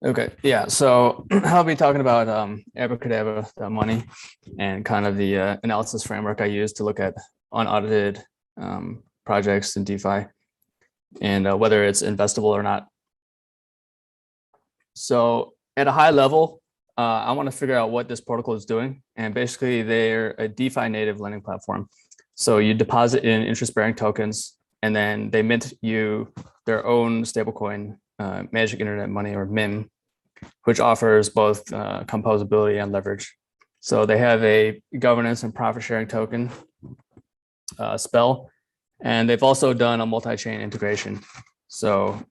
Okay, yeah. So I'll be talking about Abracadabra, the money, and kind of the analysis framework I use to look at unaudited projects in DeFi and whether it's investable or not. So at a high level, I want to figure out what this protocol is doing. And basically, they're a DeFi native lending platform. So you deposit in interest-bearing tokens, and then they mint you their own stablecoin, Magic Internet Money, or MIM, which offers both composability and leverage. So they have a governance and profit sharing token, Spell, and they've also done a multi-chain integration. So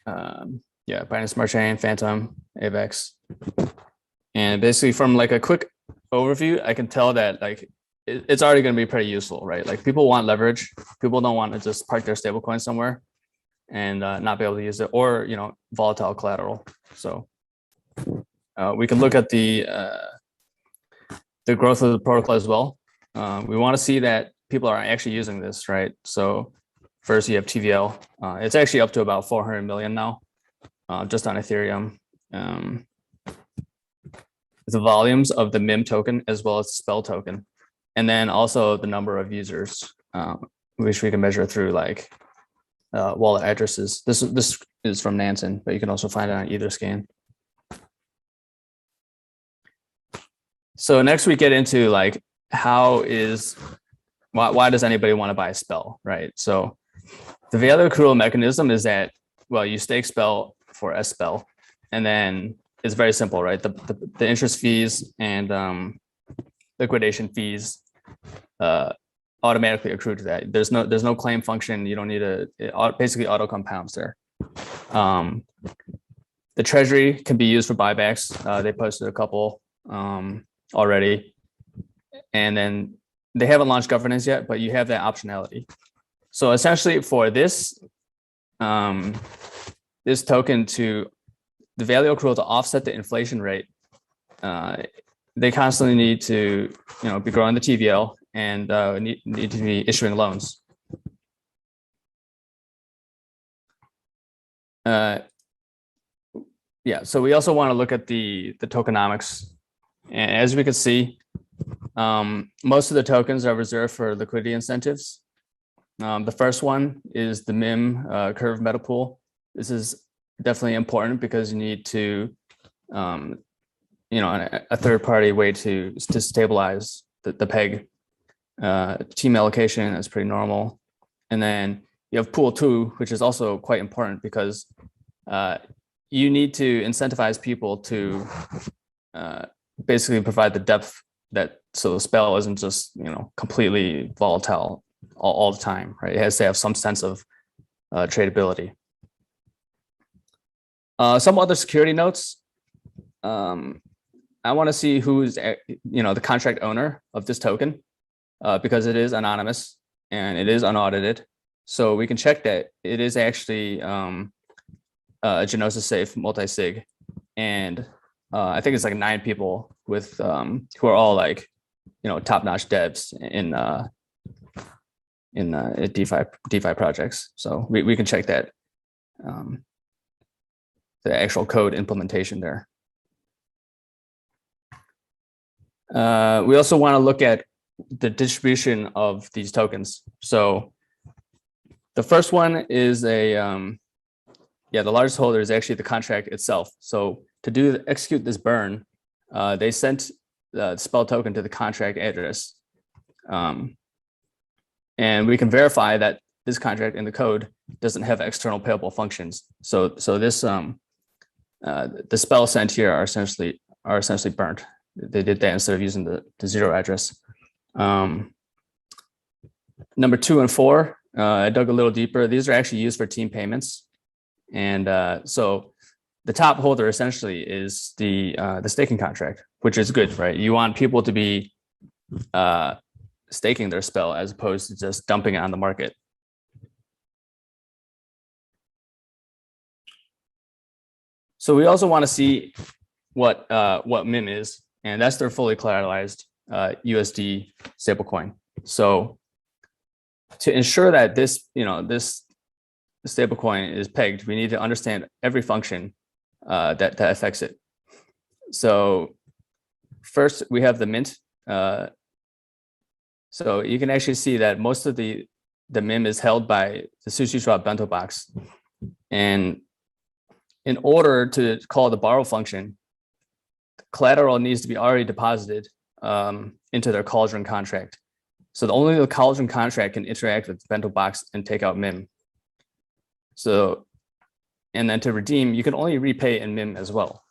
yeah, Binance Smart Chain, Phantom, AVAX. And basically from like a quick overview, I can tell that like it's already going to be pretty useful, right? Like people want leverage. People don't want to just park their stablecoin somewhere and not be able to use it, or volatile collateral. So we can look at the growth of the protocol as well. We want to see that people are actually using this, right? So first you have TVL. It's actually up to about 400 million now, just on Ethereum. The volumes of the MIM token as well as the Spell token, and then also the number of users, which we can measure through like wallet addresses. This is from Nansen, but you can also find it on either scan. So next we get into like why does anybody want to buy a Spell, right? So the value accrual mechanism is that, well, you stake Spell for S Spell, and then it's very simple, right? The interest fees and liquidation fees automatically accrue to that. There's no claim function. You don't need it basically auto compounds there. The treasury can be used for buybacks. They posted a couple already, and then they haven't launched governance yet, but you have that optionality. So essentially for this this token, to the value accrual to offset the inflation rate, they constantly need to be growing the TVL and need to be issuing loans. Yeah, so we also want to look at the tokenomics. And as we can see, most of the tokens are reserved for liquidity incentives. The first one is the MIM curve meta pool. This is definitely important because you need to, a third-party way to stabilize the peg. Team allocation is pretty normal, and then you have pool 2, which is also quite important because you need to incentivize people to basically provide the depth so the Spell isn't just completely volatile all the time, right? It has to have some sense of tradability. Some other security notes. I want to see who's the contract owner of this token, because it is anonymous and it is unaudited. So we can check that it is actually a Genosis safe multi-sig, and I think it's like 9 people with who are all like top-notch devs in DeFi projects. So we can check that. The actual code implementation there. We also want to look at the distribution of these tokens. So the first one is the largest holder is actually the contract itself. So to execute this burn, they sent the Spell token to the contract address. And we can verify that this contract in the code doesn't have external payable functions. So this the Spell sent here are essentially burnt. They did that instead of using the 0 address. Number 2 and 4, I dug a little deeper. These are actually used for team payments, and so the top holder essentially is the staking contract, which is good, right? You want people to be staking their Spell as opposed to just dumping it on the market. So we also want to see what MIM is, and that's their fully collateralized USD stablecoin. So to ensure that this stablecoin is pegged, we need to understand every function that affects it. So first we have the mint. So you can actually see that most of the MIM is held by the sushi shop bento box. And in order to call the borrow function, collateral needs to be already deposited into their cauldron contract. So only the cauldron contract can interact with the bento box and take out MIM. So, and then to redeem, you can only repay in MIM as well.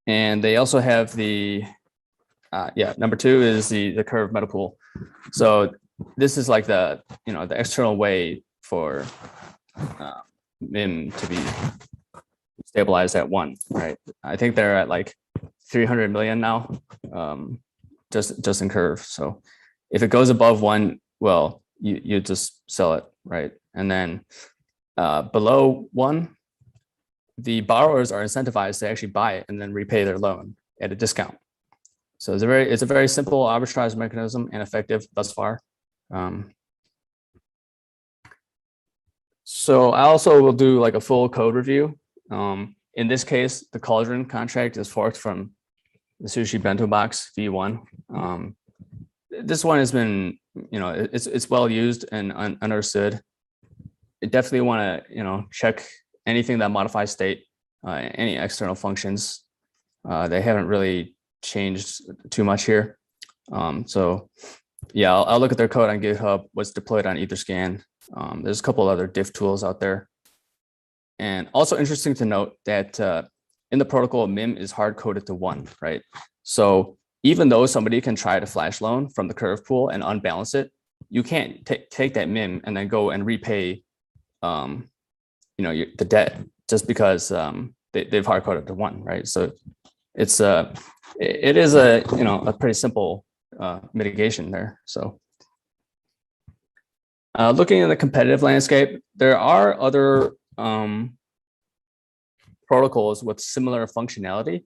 And they also have the, number 2 is the curve meta pool. So this is like the, the external way for MIM to be stabilized at 1, right? I think they're at like 300 million now, just in curve. So if it goes above 1, well, you just sell it, right? And then below 1, the borrowers are incentivized to actually buy it and then repay their loan at a discount. So it's a very simple arbitrage mechanism and effective thus far. So I also will do like a full code review. In this case, the cauldron contract is forked from the sushi bento box v1. This one has been, it's well used and understood. You definitely want to, check anything that modifies state, any external functions. They haven't really changed too much here. So yeah, I'll look at their code on GitHub, what's deployed on Etherscan. There's a couple other diff tools out there. And also interesting to note that in the protocol, MIM is hard coded to 1, right? So even though somebody can try to flash loan from the curve pool and unbalance it, you can't take that MIM and then go and repay, the debt just because they've hard coded to 1, right? So it is a pretty simple mitigation there. So looking at the competitive landscape, there are other protocols with similar functionality.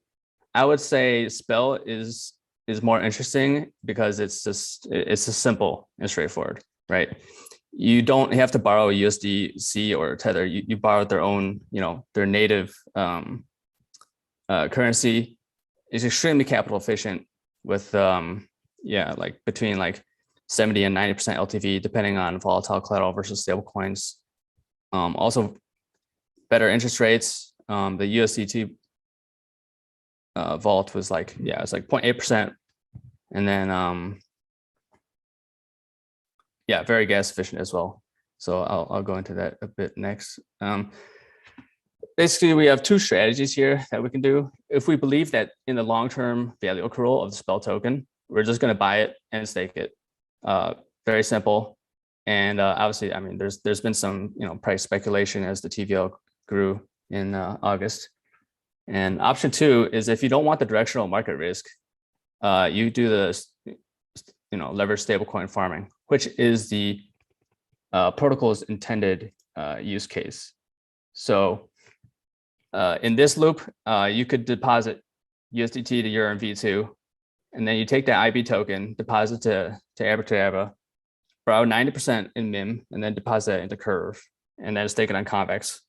I would say Spell is more interesting because it's just simple and straightforward, right? You don't have to borrow USDC or Tether. You borrow their own, their native currency. It's extremely capital efficient with like between like 70 and 90% LTV, depending on volatile collateral versus stable coins. Also better interest rates. The USDT vault was like, it's like 0.8%. And then, very gas efficient as well. So I'll go into that a bit next. Basically, we have 2 strategies here that we can do. If we believe that in the long-term value accrual of the Spell token, we're just going to buy it and stake it. Very simple. And obviously, I mean, there's been some price speculation as the TVL grew in August. And option 2 is if you don't want the directional market risk, you do the leveraged stablecoin farming, which is the protocol's intended use case. So in this loop, you could deposit USDT to your V2, and then you take that IB token, deposit to Abracadabra, borrow 90% in MIM, and then deposit it into Curve, and then stake it on Convex.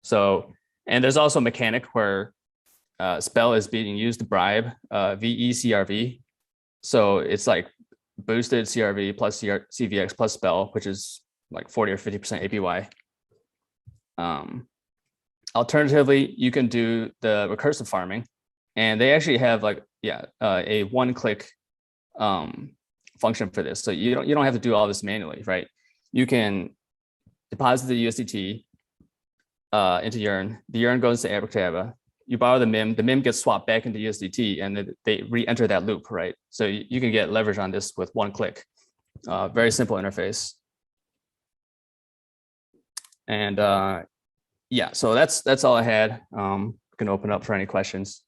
So, and there's also a mechanic where Spell is being used to bribe VECRV. So it's like boosted CRV plus CVX plus Spell, which is like 40 or 50% APY. Alternatively, you can do the recursive farming, and they actually have like a one-click function for this. So you don't have to do all this manually, right? You can deposit the USDT into Yearn. The Yearn goes to Abracadabra. You borrow the MIM. The MIM gets swapped back into USDT, and they re-enter that loop, right? So you can get leverage on this with one click. Very simple interface. And so that's all I had. Can open up for any questions.